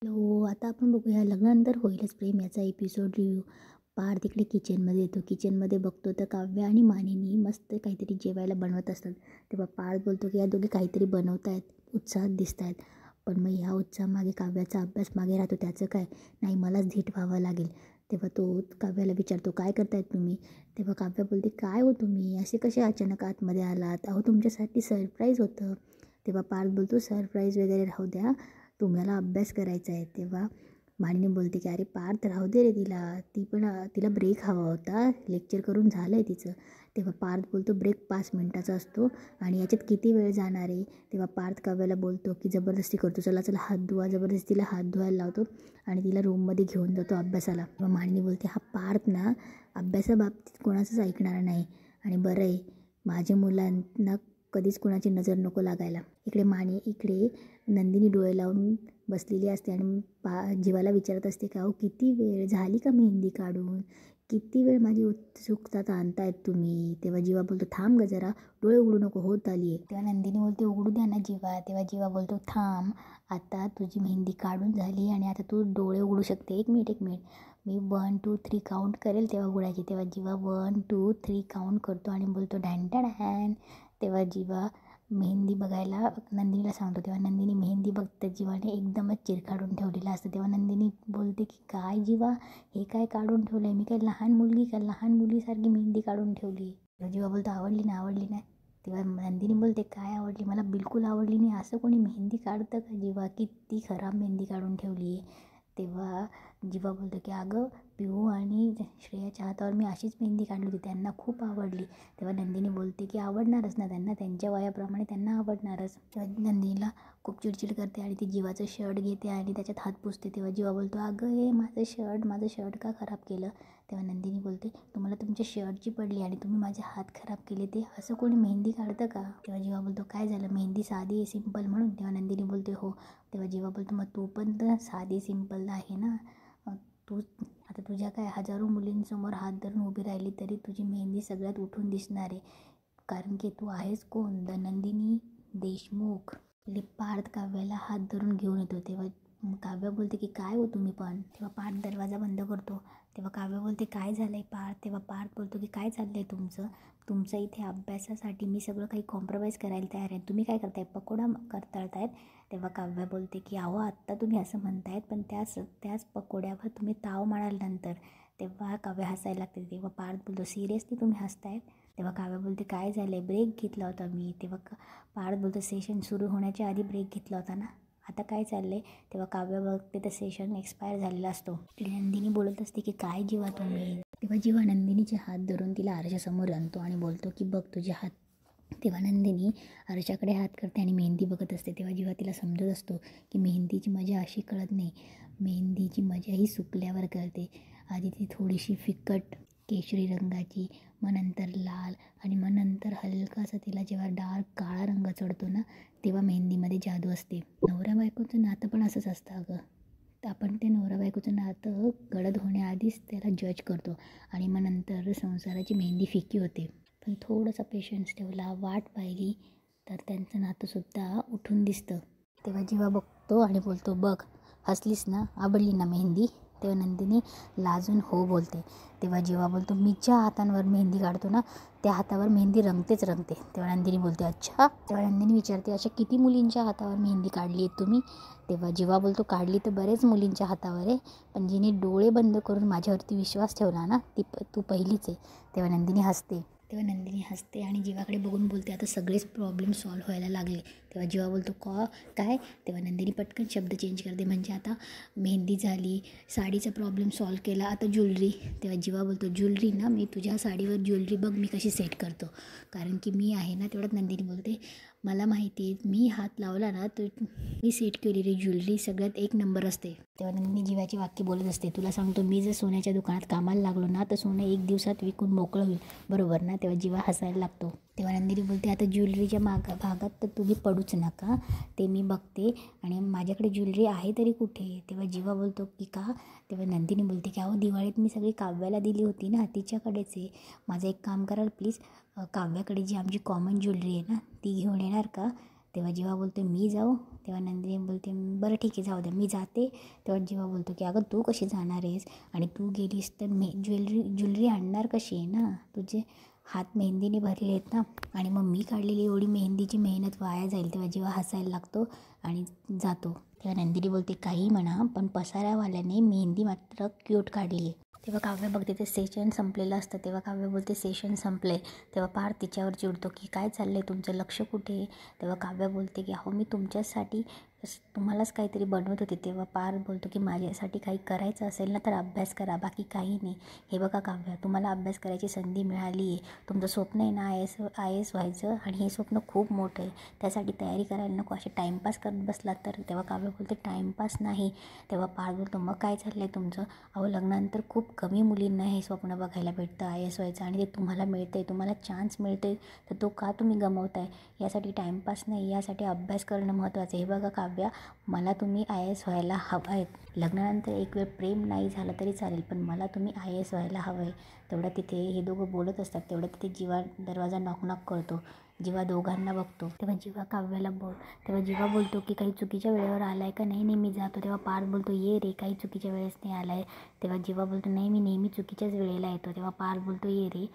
आता आपण बघूया लग्नानंतर होईलच प्रेम याचा एपिसोड रिव्ह्यू. पार तिकडे किचनमध्ये येतो. किचनमध्ये बघतो तर काव्य आणि मानिनी मस्त काहीतरी जेवायला बनवत असतात. तेव्हा पार बोलतो की या दोघी काहीतरी बनवत आहेत, उत्साहात दिसत आहेत. पण मग ह्या उत्साहामागे काव्याचा अभ्यास मागे राहतो. त्याचं काय, नाही मलाच धीट व्हावं लागेल. तेव्हा तो काव्याला विचारतो, काय करतायत तुम्ही? तेव्हा काव्य बोलते, काय हो तुम्ही असे कसे अचानक आतमध्ये आलात? अहो तुमच्यासाठी सरप्राईज होतं. तेव्हा पार्थ बोलतो, सरप्राईज वगैरे राहू द्या, तुम्हाला अभ्यास करायचा आहे. तेव्हा मानिनी बोलते की अरे पार्थ राहू दे रे, तिला ब्रेक हवा होता, लेक्चर करून झालं आहे तिचं. तेव्हा पार्थ बोलतो, ब्रेक 5 मिनटाचा असतो आणि याच्यात किती वेळ जाणार आहे? तेव्हा पार्थ काव्याला बोलतो की जबरदस्ती करतो, चला चला हात धुवा, जबरदस्तीला हात धुवायला लावतो आणि तिला रूममध्ये घेऊन जातो अभ्यासाला. तेव्हा मानिनी बोलते, हा पार्थ ना अभ्यासाबाबतीत कोणाचंच ऐकणारा नाही आणि बरं आहे, माझ्या मुलांना कधीच कोणाची नजर नको लागायला. इकडे नंदिनी डोळे लावून बसलेली असते आणि जीवाला विचारत असते का, अहो किती वेळ झाली का मेहंदी काढून, किती वेळ माझी उत्सुकता ताणतायत तुम्ही? तेव्हा जीवा बोलतो, थांब ग जरा, डोळे उघडू नको, होत आली आहे. तेव्हा नंदिनी बोलते, उघडू द्या ना जीवा. तेव्हा जीवा बोलतो, थांब, आता तुझी मेहंदी काढून झाली आणि आता तू डोळे उघडू शकते. एक मिनिट मी 1 2 3 काउंट करेल तेव्हा उघडायची. तेव्हा जीवा 1 2 3 काउंट करतो आणि बोलतो डॅन डॅन डॅन. तेव्हा जीवा मेहंदी बघायला नंदिनीला सांगतो. तेव्हा नंदिनी मेहंदी बघते, जीवाने एकदमच चिर काढून ठेवलेला असतं. तेव्हा नंदिनी बोलते की काय जीवा, हे काय काढून ठेवलं आहे? मी काय लहान मुलगी का, लहान मुलीसारखी मेहंदी काढून ठेवली? तेव्हा जीवा बोलतो, आवडली नाही. तेव्हा नंदिनी बोलते, काय आवडली? मला बिलकुल आवडली नाही. असं कोणी मेहंदी काढतं का जीवा? किती खराब मेहंदी काढून ठेवली आहे. तेव्हा जीवा बोलतो की अगं पिहू आणि श्रेयाच्या हातावर मी अशीच मेहंदी काढली होती, त्यांना खूप आवडली. तेव्हा नंदिनी बोलते की आवडणारच ना त्यांना, त्यांच्या वयाप्रमाणे त्यांना आवडणारच. तेव्हा नंदिनीला खूप चिडचिड करते आणि ती जीवाचं शर्ट घेते आणि त्याच्यात हात पुसते. तेव्हा जीवा बोलतो, अगं हे माझं शर्ट का खराब केलं? तेव्हा नंदिनी बोलते, तुम्हाला तुमच्या शर्टची पडली आणि तुम्ही माझे हात खराब केले, ते असं कोणी मेहंदी काढतं का? तेव्हा जीवा बोलतो, काय झालं, मेहंदी साधी आहे, सिंपल म्हणून? तेव्हा नंदिनी बोलते, हो. तेव्हा जीवा बोलतो, मग तू पण तर साधी सिंपल आहे ना, तू आता तुझ्या काय हजारो मुलींसमोर हात धरून उभी राहिली तरी तुझी मेहंदी सगळ्यात उठून दिसणार आहे, कारण की तू आहेस कोण, नंदिनी देशमुख. पार्थ काव्याला हात धरून घेऊन येतो. तेव्हा काव्य बोलते की काय हो तुम्ही पण? तेव्हा पार्थ दरवाजा बंद करतो. तेव्हा काव्य बोलते, काय झालं आहे पार्थ? तेव्हा पार्थ बोलतो की काय चाललं आहे तुमचं इथे अभ्यासासाठी मी सगळं काही कॉम्प्रोमाइज करायला तयार आहे, तुम्ही काय करताय, पकोडा करतायत? तेव्हा काव्य बोलते की अहो आत्ता तुम्ही असं म्हणतायत, पण त्याच पकोड्यावर तुम्ही ताव माराल नंतर. तेव्हा काव्य हसायला लागते. तेव्हा पार्थ बोलतो, सिरियसली तुम्ही हसतायत? तेव्हा काव्य बोलते, काय झालं आहे, ब्रेक घेतला होता मी. तेव्हा पार्थ बोलतो, सेशन सुरू होण्याच्या आधी ब्रेक घेतला होता ना, आता काय चाललं आहे? तेव्हा काव्य बघते तर सेशन एक्सपायर झालेला असतो. नंदिनी बोलत असते की काय जीवा तुम्ही? तेव्हा जीवा नंदिनीचे हात धरून तिला आरशासमोर आणतो आणि बोलतो की बघ तुझे हात. तेव्हा नंदिनी आरशाकडे हात करते आणि मेहंदी बघत असते. तेव्हा जीवा तिला समजत असतो की मेहंदीची मजा अशी कळत नाही, मेहंदीची मजा ही सुकल्यावर कळते. आधी ती थोडीशी फिकट केशरी रंगाची, मग नंतर लाल आणि मग नंतर हलकासा तिला जेव्हा डार्क काळा रंग चढतो ना, तेव्हा मेहंदीमध्ये जादू असते. नवरा बायकोचं नातं पण असंच असतं अगं. आपण ते नवरा बायकोचं नातं गडद होण्याआधीच त्याला जज करतो आणि मग नंतर संसाराची मेहंदी फिकी होते. पण थोडासा पेशन्स ठेवला, वाट पाहिली तर त्यांचं नातंसुद्धा उठून दिसतं. तेव्हा जीवा बघतो आणि बोलतो, बघ हसलीस ना, आवडली ना मेहंदी? तेव्हा नंदिनी लाजून हो बोलते. तेव्हा जीवा बोलतो, मी ज्या हातांवर मेहंदी काढतो ना, त्या हातावर मेहंदी रंगते. तेव्हा नंदिनी बोलते, अच्छा. तेव्हा नंदिनी विचारते, अशा किती मुलींच्या हातावर मेहंदी काढली आहे तुम्ही? तेव्हा जीवा बोलतो, काढली तर बरेच मुलींच्या हातावर आहे, पण जिने डोळे बंद करून माझ्यावरती विश्वास ठेवला ना, तू पहिलीच आहे. तेव्हा नंदिनी हसते आणि जीवाकडे बघून बोलते, आता सगळेच प्रॉब्लेम सॉल्व्ह व्हायला लागले. तेव्हा जीवा बोलतो, काय? तेव्हा नंदिनी पटकन शब्द चेंज करते, म्हणजे आता मेहंदी झाली, साडीचा प्रॉब्लेम सॉल्व्ह केला, आता ज्वेलरी. तेव्हा जीवा बोलतो, ज्वेलरी ना, मी तुझ्या साडीवर ज्वेलरी बघ मी कशी सेट करतो, कारण की मी आहे ना. तेवढ्यात नंदिनी बोलते, मला माहिती आहे, मी हात लावला ना तर मी सेट केलेली ज्वेलरी सगळ्यात एक नंबर असते. तेव्हा नंदिनी जीवाची वाक्य बोलत असते, तुला सांगतो, मी जर सोन्याच्या दुकानात कामाला लागलो ना तर सोनं 1 दिवसात विकून मोकळं होईल, बरोबर ना? तेव्हा जीवा हसायला लागतो. तेव्हा नंदिनी बोलते, आता ज्वेलरीच्या भागात तर तुम्ही पडूच नका, ते मी बघते आणि माझ्याकडे ज्वेलरी आहे तरी कुठे? तेव्हा जीवा बोलतो की का? तेव्हा नंदिनी बोलते की अहो दिवाळीत मी सगळी काव्याला दिली होती ना, तिच्याकडेच आहे. माझं एक काम कराल प्लीज, काव्याकडे जी आमची कॉमन ज्वेलरी आहे ना ती घेऊन येणार का? तेव्हा जीवा बोलतो मी जाऊ. तेव्हा नंदिनी बोलते बरं ठीक आहे जाऊ द्या मी जाते. तेव्हा जीवा बोलतो की अगं तू कशी जाणार आहेस आणि तू गेलीस तर ज्वेलरी आणणार कशी आहे ना, तुझे हात मेहंदीने भरले आहेत ना, आणि मग मी काढलेली एवढी मेहंदीची मेहनत वाया जाईल. तेव्हा जीवा हसायला लागतो आणि जातो. तेव्हा नंदिनी बोलते काही म्हणा पण पसारावाल्याने मेहंदी मात्र क्यूट काढली आहे. तेव्हा काव्य बघते ते सेशन संपलेलं असतं. तेव्हा काव्य बोलते सेशन संपले. तेव्हा पार्थ तिच्यावर चिडतो की काय चाललं आहे तुमचं, लक्ष कुठे. तेव्हा काव्य बोलते की अहो मी तुमच्यासाठी तुम्हालाच काहीतरी बनवत होते. तेव्हा पार्थ बोलतो की माझ्यासाठी काही करायचं असेल ना तर अभ्यास करा, बाकी काही नाही. हे बघा काव्य, तुम्हाला अभ्यास करायची संधी मिळाली आहे. तुमचं स्वप्न आहे ना IAS व्हायचं, आणि हे स्वप्न खूप मोठं आहे. त्यासाठी तयारी करायला नको, असे टाईमपास करत बसलात तर. तेव्हा काव्य बोलते टाईमपास नाही. तेव्हा पार्थ बोलतो मग काय चाललं आहे तुमचं. अहो लग्नानंतर खूप कमी मुलींना हे स्वप्न बघायला भेटतं IAS व्हायचं, आणि ते तुम्हाला मिळते, तुम्हाला चान्स मिळते, तर तो का तुम्ही गमवताय. यासाठी टाईमपास नाही, यासाठी अभ्यास करणं महत्त्वाचं. हे बघा काव्या, मला तुम्ही IAS व्हायला हवं आहे. लग्नानंतर एक वेळ प्रेम नाही झालं तरी चालेल, पण मला तुम्ही IAS व्हायला हवं आहे. तेवढं तिथे हे दोघं बोलत असतात. तेवढं तिथे जीवा दरवाजा नॉक करतो. जीवा दोघांना बघतो. तेव्हा जीवा काव्याला तेव्हा जीवा बोलतो की काही चुकीच्या वेळेवर आलाय का. नाही मी जातो. तेव्हा पार्थ बोलतो ये रे, काही चुकीच्या वेळेस नाही आलाय. तेव्हा जीवा बोलतो नाही मी नेहमी चुकीच्याच वेळेला येतो. तेव्हा पार्थ बोलतो ये रे.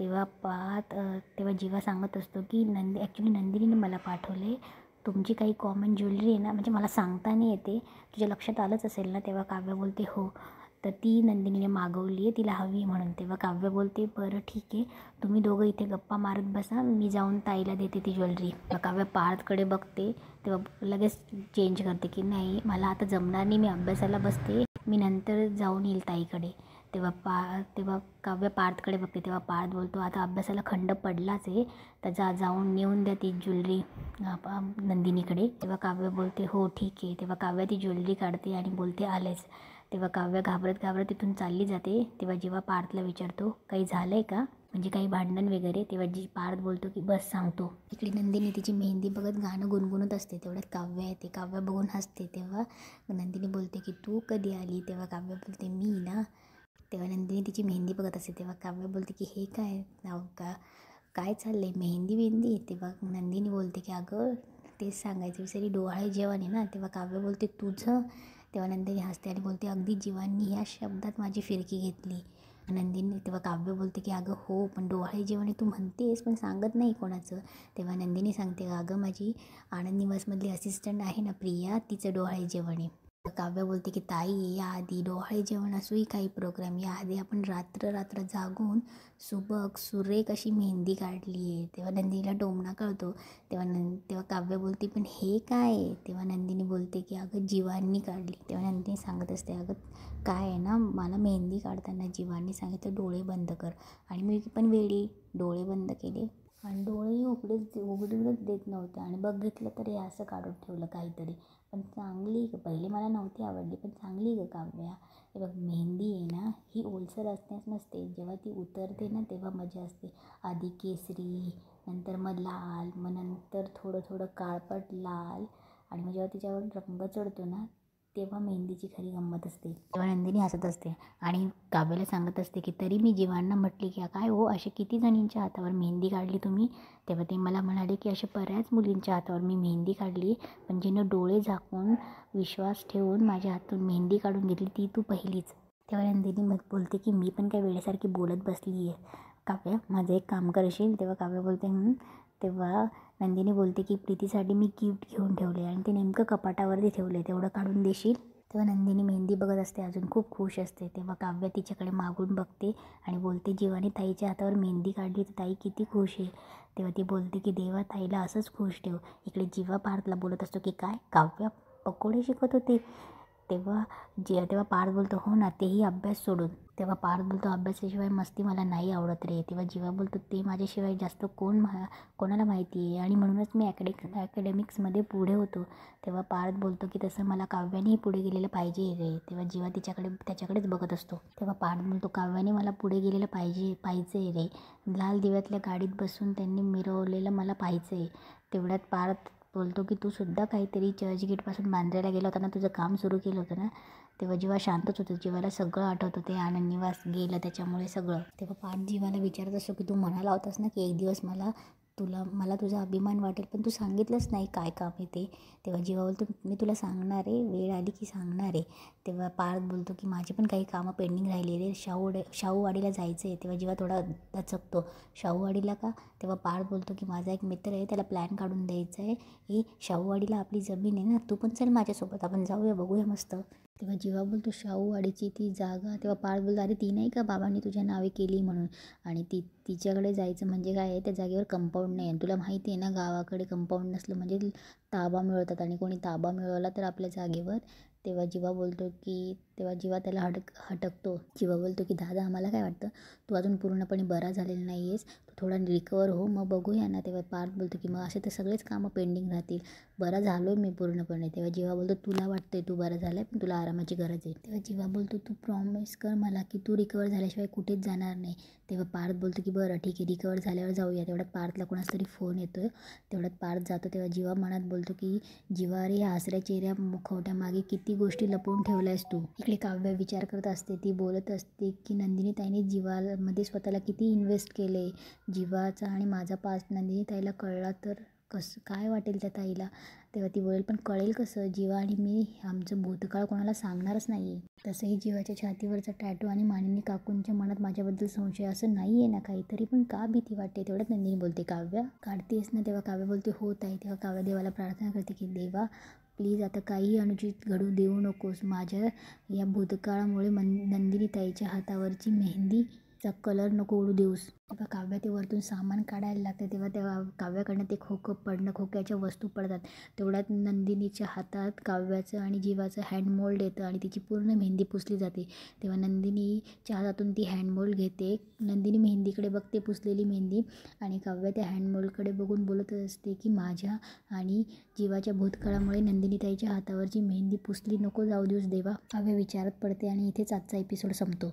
तेव्हा जीवा सांगत असतो की ॲक्च्युली नंदिनीने मला पाठवले, तुमची काही कॉमन ज्वेलरी आहे ना, म्हणजे मला सांगता नाही येते, तुझ्या लक्षात आलंच असेल ना. तेव्हा काव्य बोलते हो, तर ती नंदिनीने मागवली आहे, तिला हवी आहे म्हणून. तेव्हा काव्य बोलते बरं ठीक आहे, तुम्ही दोघं इथे गप्पा मारत बसा, मी जाऊन ताईला देते ती ज्वेलरी. काव्य पार्थकडे बघते. तेव्हा लगेच चेंज करते की नाही मला आता जमणार नाही, मी अभ्यासाला बसते, मी नंतर जाऊन येईल ताईकडे. तेव्हा काव्य पार्थकडे बघते. तेव्हा पार्थ बोलतो आता अभ्यासाला खंड पडलाच आहे, तर जाऊन नेऊन द्या ती ज्वेलरी नंदिनीकडे. तेव्हा काव्य बोलते हो ठीक आहे. तेव्हा काव्य ती ज्वेलरी काढते आणि बोलते आलेच. तेव्हा काव्य घाबरत तिथून चालली जाते. तेव्हा जेव्हा पार्थला विचारतो काही झालं आहे का, म्हणजे काही भांडण वगैरे. तेव्हा पार्थ बोलतो की बस सांगतो. इकडे नंदिनी तिची मेहंदी बघत गाणं गुणगुणत असते. तेवढ्यात काव्य येते. काव्य बघून हसते. तेव्हा नंदिनी बोलते की तू कधी आली. तेव्हा काव्य बोलते मी ना. तेव्हा नंदिनी तिची मेहंदी बघत असते. तेव्हा काव्य बोलते की हे काय नाव काय चाललं आहे, मेहंदी. तेव्हा नंदिनी बोलते की अगं तेच सांगायचं विसरली, डोहाळे जेवण आहे ना. तेव्हा काव्य बोलते तुझं. तेव्हा नंदिनी हसते आणि बोलते अगदी जीवांनी ह्या शब्दात माझी फिरकी घेतली. नंदिनी तेव्हा काव्य बोलते की अगं हो, पण डोहाळे जेवण तू म्हणतेस पण सांगत नाही कोणाचं. तेव्हा नंदिनी सांगते अगं माझी आनंद निवासमधली असिस्टंट आहे ना प्रिया, तिचं डोहाळे जेवण आहे. काव्य बोलते की ताई याआधी डोहाळे जेवण असूही काही प्रोग्राम, याआधी आपण रात्र जागून सुबक सुरेख अशी मेहंदी काढली आहे. तेव्हा नंदिनीला टोमणा कळतो. तेव्हा काव्य बोलते पण हे काय आहे. तेव्हा नंदिनी बोलते की अगं जीवांनी काढली. तेव्हा नंदिनी सांगत असते अगं काय आहे ना, मला मेहंदी काढताना जीवांनी सांगितलं डोळे बंद कर, आणि मी पण वेळी डोळे बंद केले आणि डोळेही उघडूनच देत नव्हते, आणि बघितलं तर हे असं काढून ठेवलं काहीतरी. पण चांगली पहिले मला नव्हती आवडली, पण चांगली ग काव्या. हे बघ मेहंदी आहे ना ही ओलसर असण्यास नसते, जेव्हा ती उतरते ना तेव्हा मजा असते. आधी केसरी, नंतर मग लाल, मग नंतर थोडं काळपट लाल, आणि मग जेव्हा तिच्यावर रंग चढतो ना तेव्हा मेहंदीची खरी गंमत असते. तेव्हा नंदिनी हसत असते आणि काव्याला सांगत असते की तरी मी जीवांना म्हटली की काय हो असे किती जणींच्या हातावर मेहंदी काढली तुम्ही. तेव्हा ते मला म्हणाले की अशा बऱ्याच मुलींच्या हातावर मी मेहंदी काढली, पण जिनं डोळे झाकून विश्वास ठेवून माझ्या हातून मेहंदी काढून घेतली ती तू पहिलीच. तेव्हा नंदिनी मग बोलते की मी पण काय वेळेसारखी बोलत बसली आहे. काव्या माझं एक काम करशील. तेव्हा काव्य बोलते तेव्हा नंदिनी बोलते की प्रीतीसाठी मी गिफ्ट घेऊन ठेवले आणि ते नेमकं कपाटावरती ठेवले, तेवढं काढून देशील. तेव्हा नंदिनी मेहंदी बघत असते, अजून खूप खुश असते. तेव्हा काव्य तिच्याकडे मागून बघते आणि बोलते जीवाने ताईच्या हातावर मेहंदी काढली तर ताई किती खुश आहे. तेव्हा ती बोलते की देवा ताईला असंच खुश ठेव. इकडे जीवा पार्थला बोलत असतो की काय काव्य पकोडे शिकत होते. तेव्हा पार्थ बोलतो हो ना, तेही अभ्यास सोडून. तेव्हा पार्थ बोलतो अभ्यासाशिवाय मस्ती मला नाही आवडत रे. तेव्हा जीवा बोलतो ते माझ्याशिवाय जास्त कोणाला माहिती आहे, आणि म्हणूनच मी ॲकॅडमिक्समध्ये पुढे होतो. तेव्हा पार्थ बोलतो की तसं मला काव्यानेही पुढे गेलेलं पाहिजे रे. तेव्हा जीवा त्याच्याकडेच बघत असतो. तेव्हा पार्थ बोलतो काव्याने मला पुढे गेलेलं पाहिजे रे. लाल दिव्यातल्या गाडीत बसून त्यांनी मिरवलेलं मला पाहिजे आहे. तेवढ्यात पार्थ बोलतो की तू सुद्धा काहीतरी चर्चगेटपासून बांद्र्याला गेला होता ना, तुझं काम सुरू केलं होतं ना. तेव्हा जीवा शांतच होतं. जीवाला सगळं आठवत होते, आनंद निवास गेलं त्याच्यामुळे सगळं. तेव्हा पार्थ जीवाला विचारत असतो की तू म्हणाला होतास ना की एक दिवस मला मला तुझा अभिमान वाटेल, पण तू सांगितलंच नाही काय काम आहे ते. तेव्हा जीवा बोलतो मी तुला सांगणार आहे, वेळ आली की सांगणार आहे. तेव्हा पार्थ बोलतो की माझे पण काही कामं पेंडिंग राहिलेले, शाहूवाडीला जायचं आहे. तेव्हा जीवा थोडा दचकतो, शाहूवाडीला का? तेव्हा पार्थ बोलतो की माझा एक मित्र आहे, त्याला प्लॅन काढून द्यायचा आहे. शाहूवाडीला आपली जमीन आहे ना, तू पण चल माझ्यासोबत, आपण जाऊया, बघूया मस्त. तेव्हा जीवा बोलतो शाहूवाडीची ती जागा. तेव्हा पार्थ बोलतो अरे ती नाही का बाबांनी तुझ्या नावे केली म्हणून, आणि तिच्याकडे जायचं म्हणजे काय आहे, त्या जागेवर कंपाऊंड नाही आहे. तुला माहिती आहे ना, गावाकडे कंपाऊंड नसलं म्हणजे ताबा मिळवतात, आणि कोणी ताबा मिळवला तर आपल्या जागेवर. तेव्हा जीवा त्याला हटकतो. जीवा बोलतो की दादा आम्हाला काय वाटतं, तू अजून पूर्णपणे बरा झालेला नाही आहेस, तू थोडा रिकवर हो, मग बघूया ना. तेव्हा पार्थ बोलतो की मग असे तर सगळेच कामं पेंडिंग राहतील, बरा झालो मी पूर्णपणे. तेव्हा जीवा बोलतो तुला वाटतंय तू बरा झाला आहे, पण तुला आरामाची गरज आहे. तेव्हा जीवा बोलतो तू प्रॉमिस कर मला की तू रिकवर झाल्याशिवाय कुठेच जाणार नाही. तेव्हा पार्थ बोलतो की बरं ठीक आहे, रिकवर झाल्यावर जाऊया. तेवढ्यात पार्थला कोणाचा तरी फोन येतो, तेवढ्यात पार्थ जातो. तेव्हा जीवा मनात बोलतो की जीवा रे, हसऱ्या चेहऱ्या मुखवट्यामागे किती गोष्टी लपवून ठेवल्यास तू. इकडे काव्य विचार करत असते, ती बोलत असते की नंदिनी ताईने जीवामध्ये स्वतःला किती इन्व्हेस्ट केले. जीवाचा आणि माझा पास्ट नंदिनी ताईला कळला तर कसं काय वाटेल त्या ताईला. तेव्हा ती बोलेल पण कळेल कसं, जीवा आणि मी आमचं भूतकाळ कोणाला सांगणारच नाही आहे. तसंही जीवाच्या छातीवरचा टॅटू आणि मानिनी काकूंच्या मनात माझ्याबद्दल संशय असं नाही आहे ना काही, तरी पण का भीती वाटते. तेवढ्यात नंदिनी बोलते काव्या काढतेस ना. तेव्हा काव्य बोलते हो ताई. तेव्हा काव्य देवाला प्रार्थना करते की देवा प्लीज आता काही अनुचित घडू देऊ नकोस. माझ्या या भूतकाळामुळे नंदिनी ताईच्या हातावरची मेहंदीचा कलर नको उडू देऊस. तेव्हा काव्य ते वरतून सामान काढायला लागतं. तेव्हा काव्याकडनं ते खोक्याच्या वस्तू पडतात. तेवढ्यात नंदिनीच्या हातात काव्याचं आणि जीवाचं हँडमोल्ड येतं आणि तिची पूर्ण मेहंदी पुसली जाते. तेव्हा नंदिनीच्या हातातून ती हँडमोल्ड घेते. नंदिनी मेहंदीकडे बघते, पुसलेली मेहंदी, आणि काव्य त्या हँडमोल्डकडे बघून बोलत असते की माझ्या आणि जीवाच्या भूतकाळामुळे नंदिनी ताईच्या हातावरची मेहंदी पुसली नको जाऊ देऊस देवा. काव्य विचारात पडते आणि इथेच आजचा एपिसोड संपतो.